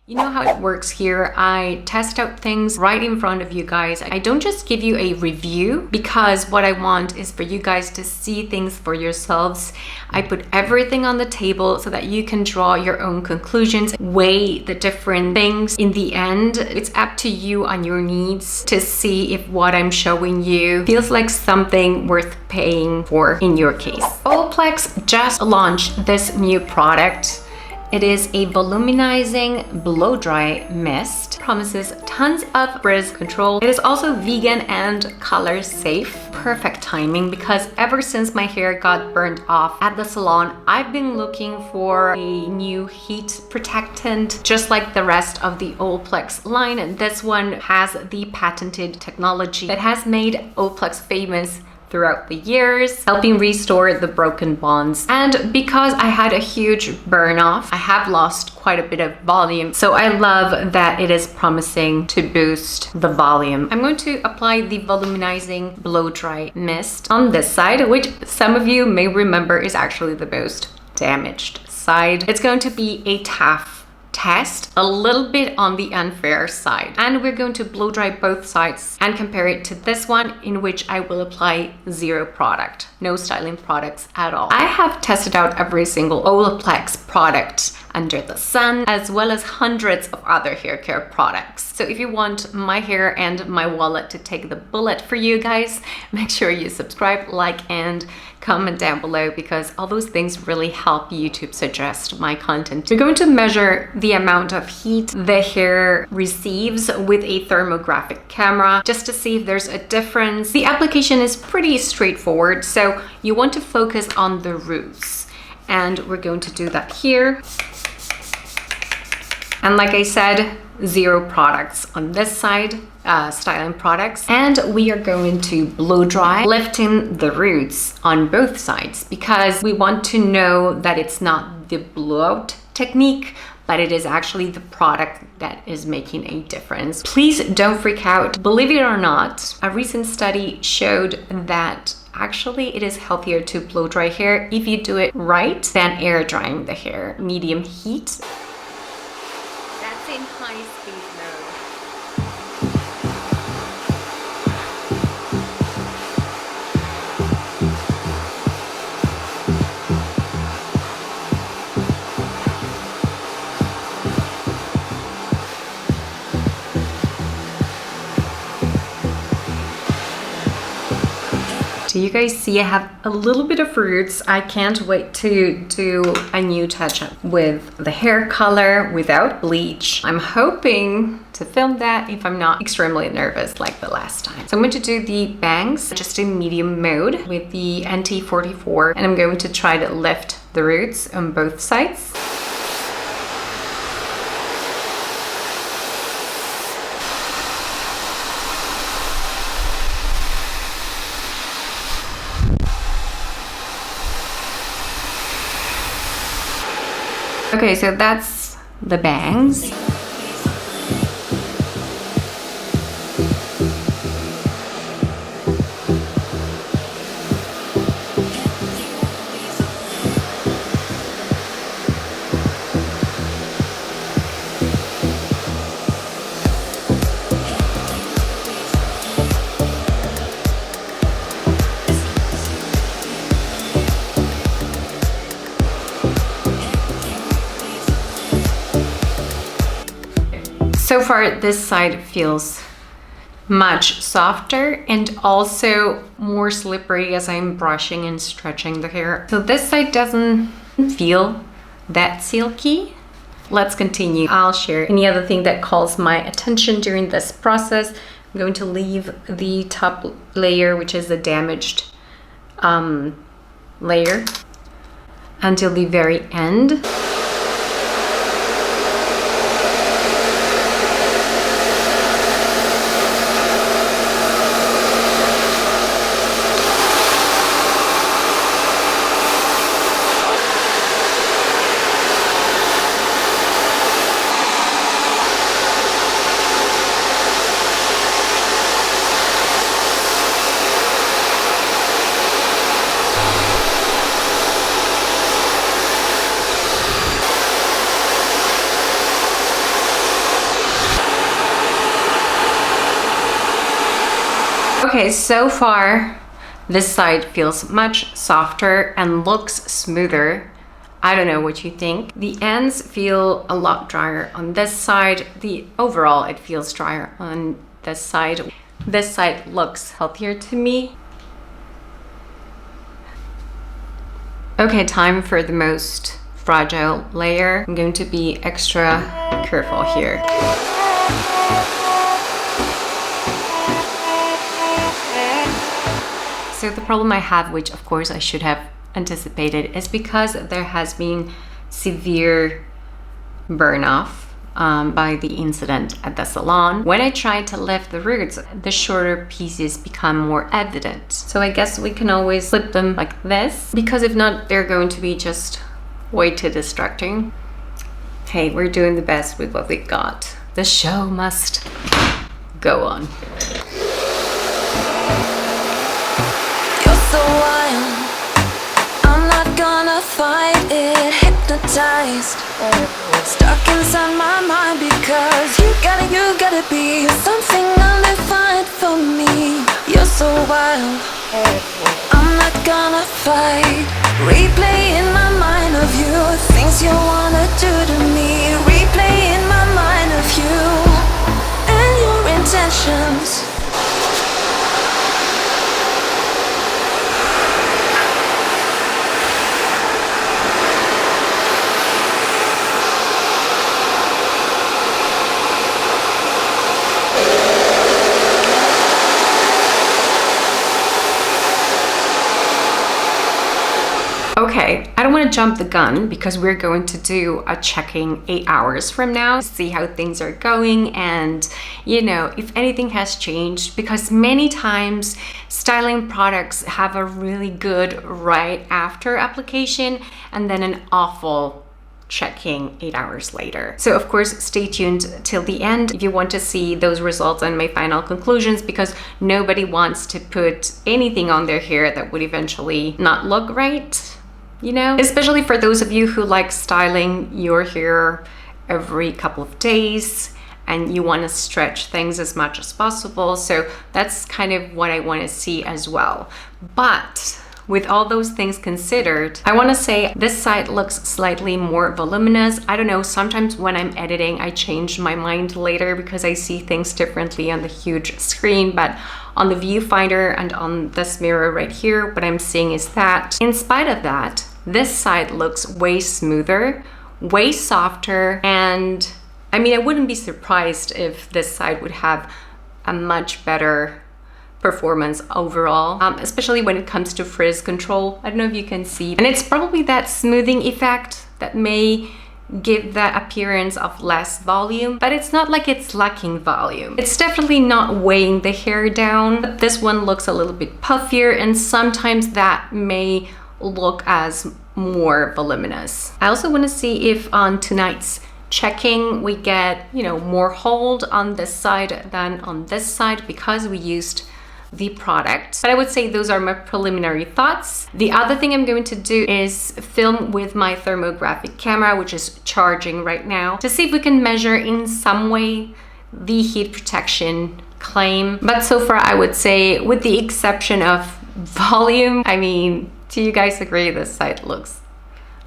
You know how it works here. I test out things right in front of you guys. I don't just give you a review because what I want is for you guys to see things for yourselves. I put everything on the table so that you can draw your own conclusions, weigh the different things. In the end, it's up to you on your needs to see if what I'm showing you feels like something worth paying for in your case. OLAPLEX just launched this new product. It is a voluminizing blow dry mist. Promises tons of frizz control. It is also vegan and color safe. Perfect timing because ever since my hair got burned off at the salon, I've been looking for a new heat protectant, just like the rest of the OLAPLEX line. And this one has the patented technology that has made OLAPLEX famous throughout the years, helping restore the broken bonds. And because I had a huge burn off, I have lost quite a bit of volume. So I love that it is promising to boost the volume. I'm going to apply the volumizing blow dry mist on this side, which some of you may remember is actually the most damaged side. It's going to be a tough test, a little bit on the unfair side, and we're going to blow dry both sides and compare it to this one, in which I will apply zero product, no styling products at all. I have tested out every single OLAPLEX product under the sun, as well as hundreds of other hair care products. So if you want my hair and my wallet to take the bullet for you guys, make sure you subscribe, like, and comment down below, because all those things really help YouTube suggest my content. We're going to measure the amount of heat the hair receives with a thermographic camera just to see if there's a difference. The application is pretty straightforward, so you want to focus on the roots, and we're going to do that here. And like I said, zero products on this side, styling products. And we are going to blow dry, lifting the roots on both sides, because we want to know that it's not the blowout technique, but it is actually the product that is making a difference. Please don't freak out. Believe it or not, a recent study showed that actually it is healthier to blow dry hair if you do it right than air drying the hair. Medium heat. In high speed So you guys see I have a little bit of roots. I can't wait to do a new touch-up with the hair color without bleach. I'm hoping to film that if I'm not extremely nervous like the last time. So I'm going to do the bangs just in medium mode with the NT44, and I'm going to try to lift the roots on both sides. Okay, so that's the bangs. So far, this side feels much softer and also more slippery as I'm brushing and stretching the hair. So this side doesn't feel that silky. Let's continue. I'll share any other thing that calls my attention during this process. I'm going to leave the top layer, which is the damaged layer, until the very end. Okay, so far this side feels much softer and looks smoother. I don't know what you think. The ends feel a lot drier on this side. Overall, it feels drier on this side. This side looks healthier to me. Okay, time for the most fragile layer. I'm going to be extra careful here. So the problem I have, which of course I should have anticipated, is because there has been severe burn off by the incident at the salon. When I try to lift the roots, the shorter pieces become more evident. So I guess we can always flip them like this, because if not, they're going to be just way too distracting. Hey, we're doing the best with what we got. The show must go on. You're so wild, I'm not gonna fight it. Hypnotized, stuck inside my mind, because you gotta be something undefined for me. You're so wild, I'm not gonna fight. Replay in my mind of you, things you wanna do to me. Replay in my mind of you and your intentions. Okay, I don't want to jump the gun because we're going to do a checking 8 hours from now, see how things are going and, you know, if anything has changed, because many times styling products have a really good right after application and then an awful checking 8 hours later. So of course, stay tuned till the end if you want to see those results and my final conclusions, because nobody wants to put anything on their hair that would eventually not look right. You know, especially for those of you who like styling your hair every couple of days and you want to stretch things as much as possible. So that's kind of what I want to see as well. But with all those things considered, I want to say this side looks slightly more voluminous. I don't know, sometimes when I'm editing, I change my mind later because I see things differently on the huge screen, but on the viewfinder and on this mirror right here, what I'm seeing is that in spite of that, this side looks way smoother, way softer, and I mean, I wouldn't be surprised if this side would have a much better performance overall, especially when it comes to frizz control. I don't know if you can see, and it's probably that smoothing effect that may give the appearance of less volume, but it's not like it's lacking volume. It's definitely not weighing the hair down, but this one looks a little bit puffier, and sometimes that may look as more voluminous. I also want to see if on tonight's checking we get, you know, more hold on this side than on this side because we used the product. But I would say those are my preliminary thoughts. The other thing I'm going to do is film with my thermographic camera, which is charging right now, to see if we can measure in some way the heat protection claim. But so far I would say, with the exception of volume, I mean, do you guys agree this side looks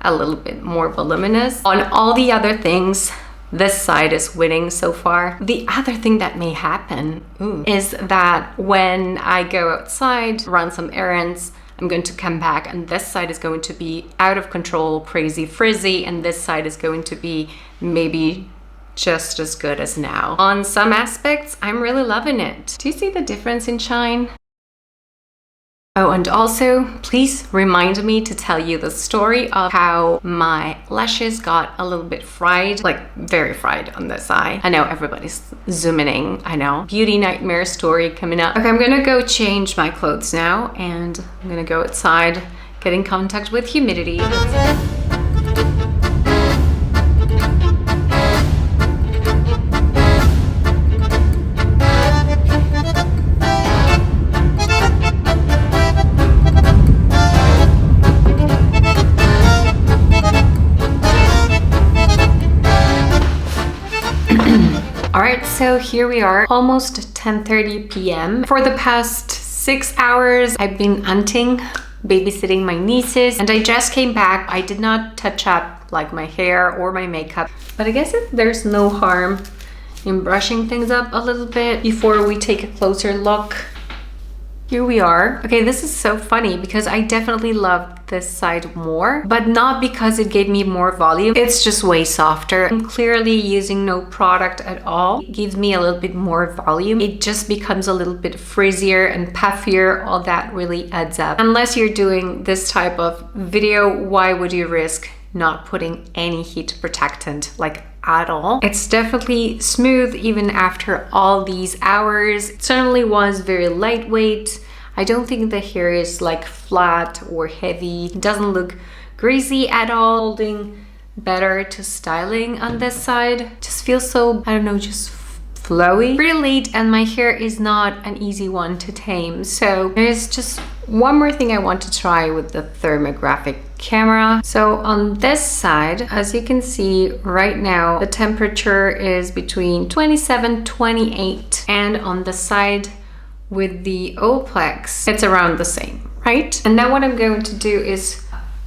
a little bit more voluminous? On all the other things, this side is winning so far. The other thing that may happen is that when I go outside, run some errands, I'm going to come back and this side is going to be out of control, crazy frizzy, and this side is going to be maybe just as good as now. On some aspects, I'm really loving it. Do you see the difference in shine? Oh, and also, please remind me to tell you the story of how my lashes got a little bit fried, like very fried on this eye. I know everybody's zooming in, I know. Beauty nightmare story coming up. Okay, I'm gonna go change my clothes now and I'm gonna go outside, get in contact with humidity. Alright, so here we are, almost 10:30 p.m. For the past 6 hours. I've been hunting, babysitting my nieces, and I just came back. I did not touch up like my hair or my makeup, but I guess there's no harm in brushing things up a little bit before we take a closer look. Here we are. Okay, this is so funny because I definitely love this side more, but not because it gave me more volume. It's just way softer. I'm clearly using no product at all. It gives me a little bit more volume. It just becomes a little bit frizzier and puffier. All that really adds up. Unless you're doing this type of video, why would you risk not putting any heat protectant, like at all? It's definitely smooth even after all these hours. It certainly was very lightweight. I don't think the hair is like flat or heavy. It doesn't look greasy at all. Holding better to styling on this side. Just feels so, I don't know, just flowy. Pretty late, and my hair is not an easy one to tame. So there's just one more thing I want to try with the thermographic camera. So on this side, as you can see right now, the temperature is between 27, 28, and on the side with the OLAPLEX, it's around the same, right? And now what I'm going to do is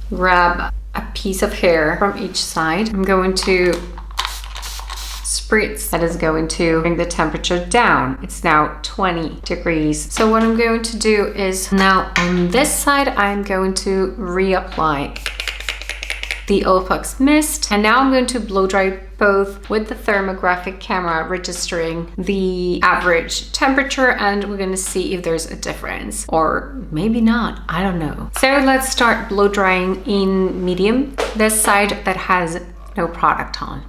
grab a piece of hair from each side. I'm going to spritz. That is going to bring the temperature down. It's now 20 degrees. So what I'm going to do is now on this side, I'm going to reapply the OLAPLEX mist. And now I'm going to blow dry both with the thermographic camera registering the average temperature, and we're going to see if there's a difference or maybe not. I don't know. So let's start blow drying in medium, this side that has no product on.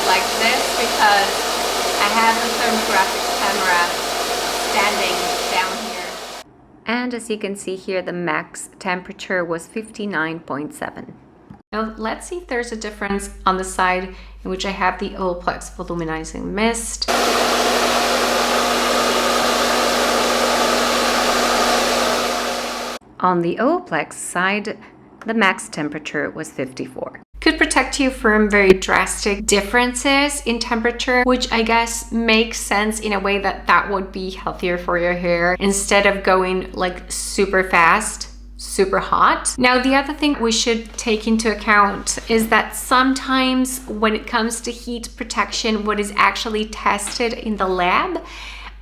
Like this because I have the thermographic camera standing down here. And as you can see here, the max temperature was 59.7. Now let's see if there's a difference on the side in which I have the OLAPLEX Volumizing Mist. On the OLAPLEX side, the max temperature was 54. Could protect you from very drastic differences in temperature, which I guess makes sense in a way that that would be healthier for your hair instead of going like super fast, super hot. Now, the other thing we should take into account is that sometimes when it comes to heat protection, what is actually tested in the lab,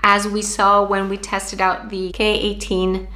as we saw when we tested out the K18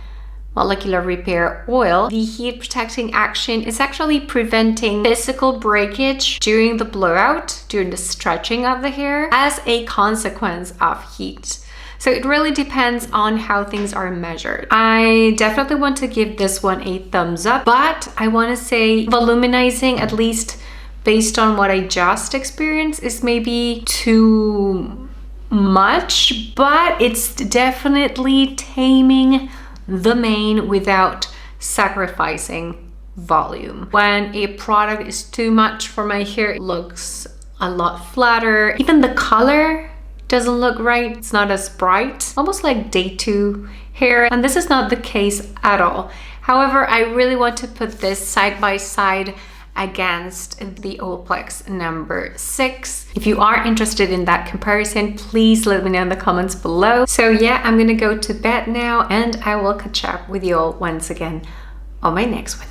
molecular repair oil, the heat protecting action is actually preventing physical breakage during the blowout, during the stretching of the hair, as a consequence of heat. So it really depends on how things are measured. I definitely want to give this one a thumbs up, but I want to say volumizing, at least based on what I just experienced, is maybe too much, but it's definitely taming the mane without sacrificing volume. When a product is too much for my hair, it looks a lot flatter. Even the color doesn't look right. It's not as bright, almost like day 2 hair. And this is not the case at all. However, I really want to put this side by side against the OLAPLEX number 6. If you are interested in that comparison, please let me know in the comments below. So yeah, I'm gonna go to bed now, and I will catch up with you all once again on my next one.